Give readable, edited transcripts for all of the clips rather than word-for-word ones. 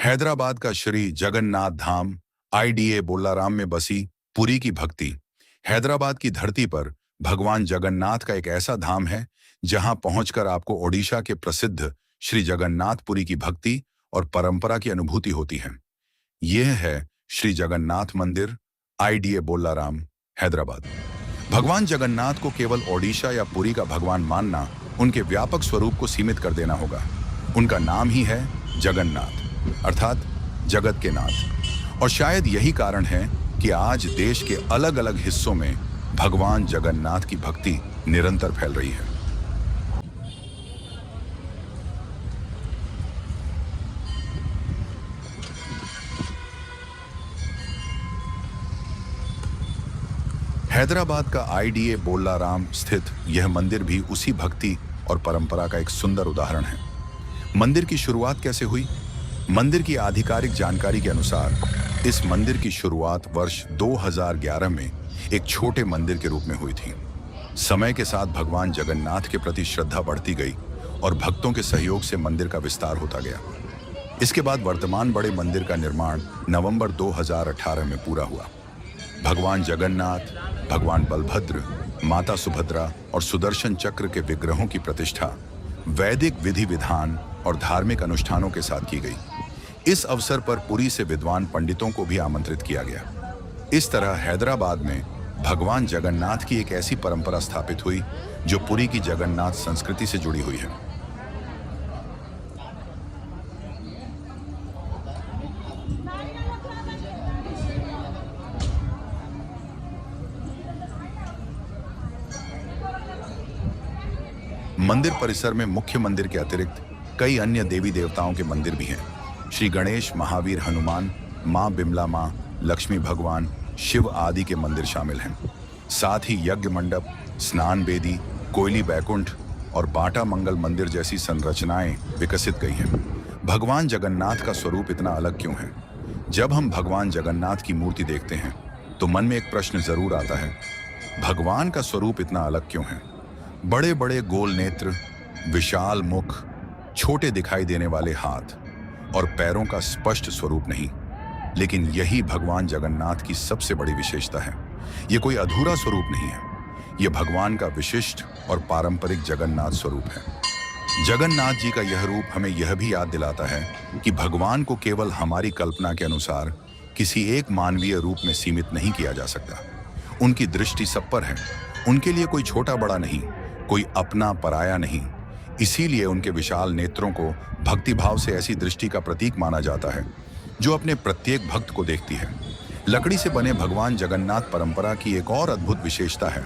हैदराबाद का श्री जगन्नाथ धाम आईडीए बोलाराम में बसी पुरी की भक्ति। हैदराबाद की धरती पर भगवान जगन्नाथ का एक ऐसा धाम है जहां पहुंचकर आपको ओडिशा के प्रसिद्ध श्री जगन्नाथपुरी की भक्ति और परंपरा की अनुभूति होती है। यह है श्री जगन्नाथ मंदिर, आईडीए बोलाराम, हैदराबाद। भगवान जगन्नाथ को केवल ओडिशा या पुरी का भगवान मानना उनके व्यापक स्वरूप को सीमित कर देना होगा। उनका नाम ही है जगन्नाथ, अर्थात जगत के नाथ। और शायद यही कारण है कि आज देश के अलग अलग हिस्सों में भगवान जगन्नाथ की भक्ति निरंतर फैल रही है। हैदराबाद का आईडीए बोलाराम स्थित यह मंदिर भी उसी भक्ति और परंपरा का एक सुंदर उदाहरण है। मंदिर की शुरुआत कैसे हुई? मंदिर की आधिकारिक जानकारी के अनुसार इस मंदिर की शुरुआत वर्ष 2011 में एक छोटे मंदिर के रूप में हुई थी। समय के साथ भगवान जगन्नाथ के प्रति श्रद्धा बढ़ती गई और भक्तों के सहयोग से मंदिर का विस्तार होता गया। इसके बाद वर्तमान बड़े मंदिर का निर्माण नवंबर 2018 में पूरा हुआ। भगवान जगन्नाथ, भगवान बलभद्र, माता सुभद्रा और सुदर्शन चक्र के विग्रहों की प्रतिष्ठा वैदिक विधि विधान और धार्मिक अनुष्ठानों के साथ की गई। इस अवसर पर पुरी से विद्वान पंडितों को भी आमंत्रित किया गया। इस तरह हैदराबाद में भगवान जगन्नाथ की एक ऐसी परंपरा स्थापित हुई जो पुरी की जगन्नाथ संस्कृति से जुड़ी हुई है। मंदिर परिसर में मुख्य मंदिर के अतिरिक्त कई अन्य देवी देवताओं के मंदिर भी हैं। श्री गणेश, महावीर, हनुमान, माँ बिमला माँ, लक्ष्मी भगवान, शिव आदि के मंदिर शामिल हैं। साथ ही यज्ञ मंडप, स्नान बेदी, कोयली बैकुंठ और बाटा मंगल मंदिर जैसी संरचनाएं विकसित गई हैं। भगवान जगन्नाथ का स्वरूप इतना अलग क्यों है? जब हम भगवान जगन्नाथ की मूर्ति देखते हैं तो मन में एक प्रश्न जरूर आता है, भगवान का स्वरूप इतना अलग क्यों है? बड़े बड़े गोल नेत्र, विशाल मुख, छोटे दिखाई देने वाले हाथ और पैरों का स्पष्ट स्वरूप नहीं, लेकिन यही भगवान जगन्नाथ की सबसे बड़ी विशेषता है। ये कोई अधूरा स्वरूप नहीं है, ये भगवान का विशिष्ट और पारंपरिक जगन्नाथ स्वरूप है। जगन्नाथ जी का यह रूप हमें यह भी याद दिलाता है कि भगवान को केवल हमारी कल्पना के अनुसार किसी एक मानवीय रूप में सीमित नहीं किया जा सकता। उनकी दृष्टि सब पर है। उनके लिए कोई छोटा बड़ा नहीं, कोई अपना पराया नहीं। इसीलिए उनके विशाल नेत्रों को भक्तिभाव से ऐसी दृष्टि का प्रतीक माना जाता है जो अपने प्रत्येक भक्त को देखती है। लकड़ी से बने भगवान जगन्नाथ परंपरा की एक और अद्भुत विशेषता है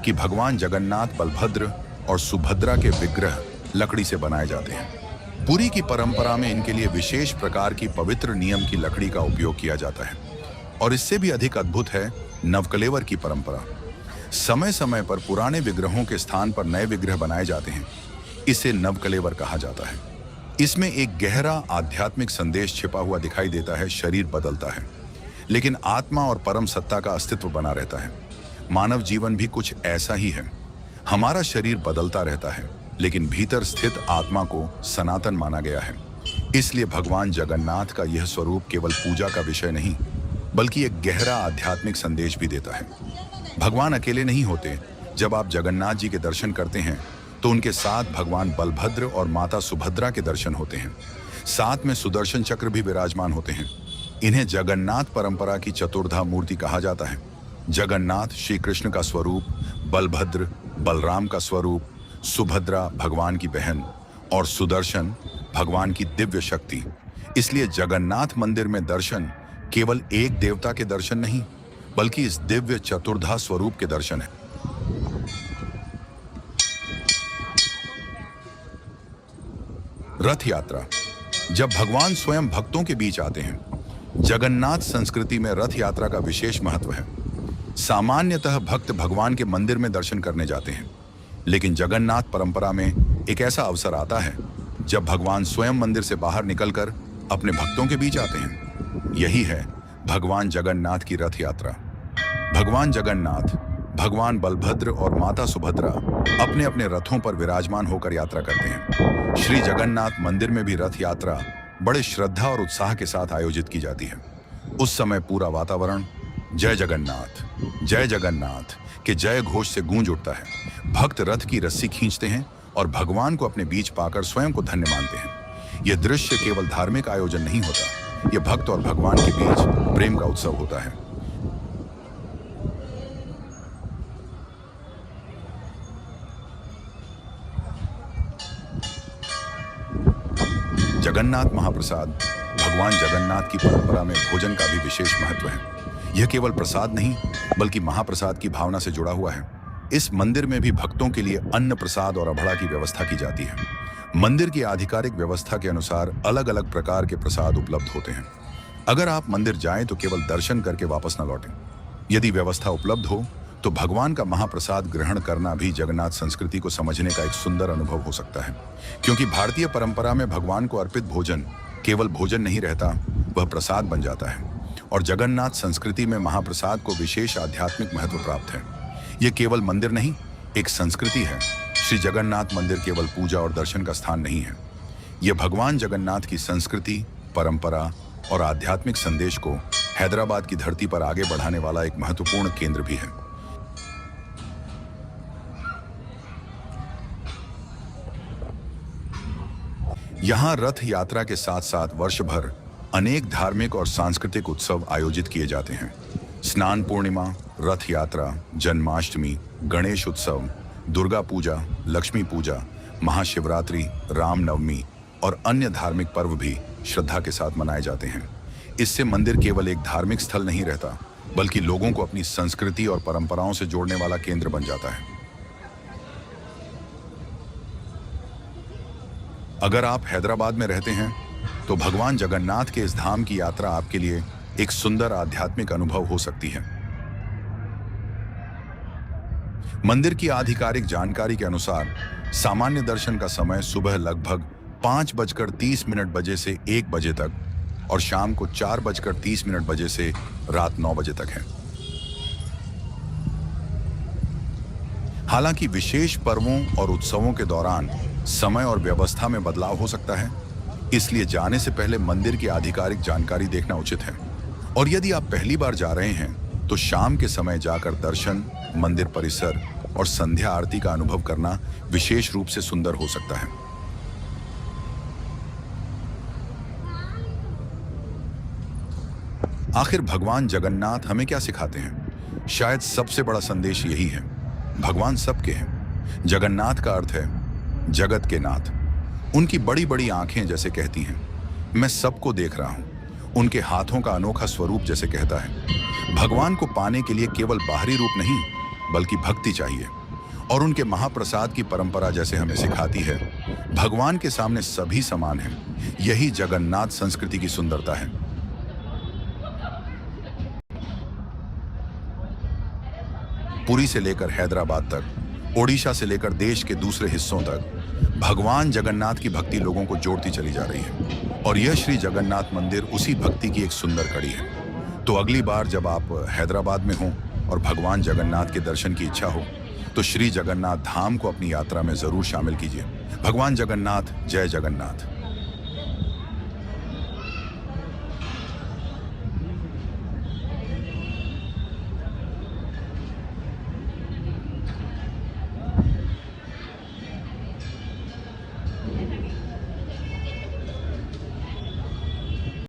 कि भगवान जगन्नाथ, बलभद्र और सुभद्रा के विग्रह लकड़ी से बनाए जाते हैं। पुरी की परंपरा में इनके लिए विशेष प्रकार की पवित्र नियम की लकड़ी का उपयोग किया जाता है। और इससे भी अधिक अद्भुत है नवकलेवर की परंपरा। समय समय पर पुराने विग्रहों के स्थान पर नए विग्रह बनाए जाते हैं। इसे नवकलेवर कहा जाता है। इसमें एक गहरा आध्यात्मिक संदेश छिपा हुआ दिखाई देता है। शरीर बदलता है, लेकिन आत्मा और परम सत्ता का अस्तित्व बना रहता है। मानव जीवन भी कुछ ऐसा ही है। हमारा शरीर बदलता रहता है, लेकिन भीतर स्थित आत्मा को सनातन माना गया है। इसलिए भगवान जगन्नाथ का यह स्वरूप केवल पूजा का विषय नहीं, बल्कि एक गहरा आध्यात्मिक संदेश भी देता है। भगवान अकेले नहीं होते। जब आप जगन्नाथ जी के दर्शन करते हैं तो उनके साथ भगवान बलभद्र और माता सुभद्रा के दर्शन होते हैं। साथ में सुदर्शन चक्र भी विराजमान होते हैं। इन्हें जगन्नाथ परंपरा की चतुर्धा मूर्ति कहा जाता है। जगन्नाथ श्री कृष्ण का स्वरूप, बलभद्र बलराम का स्वरूप, सुभद्रा भगवान की बहन और सुदर्शन भगवान की दिव्य शक्ति। इसलिए जगन्नाथ मंदिर में दर्शन केवल एक देवता के दर्शन नहीं, बल्कि इस दिव्य चतुर्धा स्वरूप के दर्शन है। रथ यात्रा। जब भगवान स्वयं भक्तों के बीच आते हैं, जगन्नाथ संस्कृति में रथ यात्रा का विशेष महत्व है। सामान्यतः भक्त भगवान के मंदिर में दर्शन करने जाते हैं, लेकिन जगन्नाथ परंपरा में एक ऐसा अवसर आता है जब भगवान स्वयं मंदिर से बाहर निकलकर अपने भक्तों के बीच आते हैं। यही है भगवान जगन्नाथ की रथ यात्रा। भगवान जगन्नाथ, भगवान बलभद्र और माता सुभद्रा अपने अपने रथों पर विराजमान होकर यात्रा करते हैं। श्री जगन्नाथ मंदिर में भी रथ यात्रा बड़े श्रद्धा और उत्साह के साथ आयोजित की जाती है। उस समय पूरा वातावरण जय जगन्नाथ के जय घोष से गूंज उठता है। भक्त रथ की रस्सी खींचते हैं और भगवान को अपने बीच पाकर स्वयं को धन्य मानते हैं। यह दृश्य केवल धार्मिक आयोजन नहीं होता, यह भक्त और भगवान के बीच प्रेम का उत्सव होता है। जगन्नाथ महाप्रसाद। भगवान जगन्नाथ की परंपरा में भोजन का भी विशेष महत्व है। यह केवल प्रसाद नहीं बल्कि महाप्रसाद की भावना से जुड़ा हुआ है। इस मंदिर में भी भक्तों के लिए अन्न प्रसाद और अभड़ा की व्यवस्था की जाती है। मंदिर की आधिकारिक व्यवस्था के अनुसार अलग अलग प्रकार के प्रसाद उपलब्ध होते हैं। अगर आप मंदिर जाएं तो केवल दर्शन करके वापस न लौटें। यदि व्यवस्था उपलब्ध हो तो भगवान का महाप्रसाद ग्रहण करना भी जगन्नाथ संस्कृति को समझने का एक सुंदर अनुभव हो सकता है। क्योंकि भारतीय परंपरा में भगवान को अर्पित भोजन केवल भोजन नहीं रहता, वह प्रसाद बन जाता है। और जगन्नाथ संस्कृति में महाप्रसाद को विशेष आध्यात्मिक महत्व प्राप्त है। यह केवल मंदिर नहीं, एक संस्कृति है। श्री जगन्नाथ मंदिर केवल पूजा और दर्शन का स्थान नहीं है, यह भगवान जगन्नाथ की संस्कृति, परंपरा और आध्यात्मिक संदेश को हैदराबाद की धरती पर आगे बढ़ाने वाला एक महत्वपूर्ण केंद्र भी है। यहाँ रथ यात्रा के साथ साथ वर्ष भर अनेक धार्मिक और सांस्कृतिक उत्सव आयोजित किए जाते हैं। स्नान पूर्णिमा, रथ यात्रा, जन्माष्टमी, गणेश उत्सव, दुर्गा पूजा, लक्ष्मी पूजा, महाशिवरात्रि, रामनवमी और अन्य धार्मिक पर्व भी श्रद्धा के साथ मनाए जाते हैं। इससे मंदिर केवल एक धार्मिक स्थल नहीं रहता, बल्कि लोगों को अपनी संस्कृति और परंपराओं से जोड़ने वाला केंद्र बन जाता है। अगर आप हैदराबाद में रहते हैं तो भगवान जगन्नाथ के इस धाम की यात्रा आपके लिए एक सुंदर आध्यात्मिक अनुभव हो सकती है। मंदिर की आधिकारिक जानकारी के अनुसार सामान्य दर्शन का समय सुबह लगभग 5:30 बजे से 1 बजे तक और शाम को 4:30 बजे से रात 9 बजे तक है। हालांकि विशेष पर्वों और उत्सवों के दौरान समय और व्यवस्था में बदलाव हो सकता है, इसलिए जाने से पहले मंदिर की आधिकारिक जानकारी देखना उचित है। और यदि आप पहली बार जा रहे हैं तो शाम के समय जाकर दर्शन, मंदिर परिसर और संध्या आरती का अनुभव करना विशेष रूप से सुंदर हो सकता है। आखिर भगवान जगन्नाथ हमें क्या सिखाते हैं? शायद सबसे बड़ा संदेश यही है, भगवान सबके हैं। जगन्नाथ का अर्थ है जगत के नाथ। उनकी बड़ी बड़ी आंखें जैसे कहती हैं, मैं सबको देख रहा हूं। उनके हाथों का अनोखा स्वरूप जैसे कहता है, भगवान को पाने के लिए केवल बाहरी रूप नहीं बल्कि भक्ति चाहिए। और उनके महाप्रसाद की परंपरा जैसे हमें सिखाती है, भगवान के सामने सभी समान हैं। यही जगन्नाथ संस्कृति की सुंदरता है। पुरी से लेकर हैदराबाद तक, ओडिशा से लेकर देश के दूसरे हिस्सों तक भगवान जगन्नाथ की भक्ति लोगों को जोड़ती चली जा रही है। और यह श्री जगन्नाथ मंदिर उसी भक्ति की एक सुंदर कड़ी है। तो अगली बार जब आप हैदराबाद में हों और भगवान जगन्नाथ के दर्शन की इच्छा हो तो श्री जगन्नाथ धाम को अपनी यात्रा में जरूर शामिल कीजिए। भगवान जगन्नाथ, जय जगन्नाथ।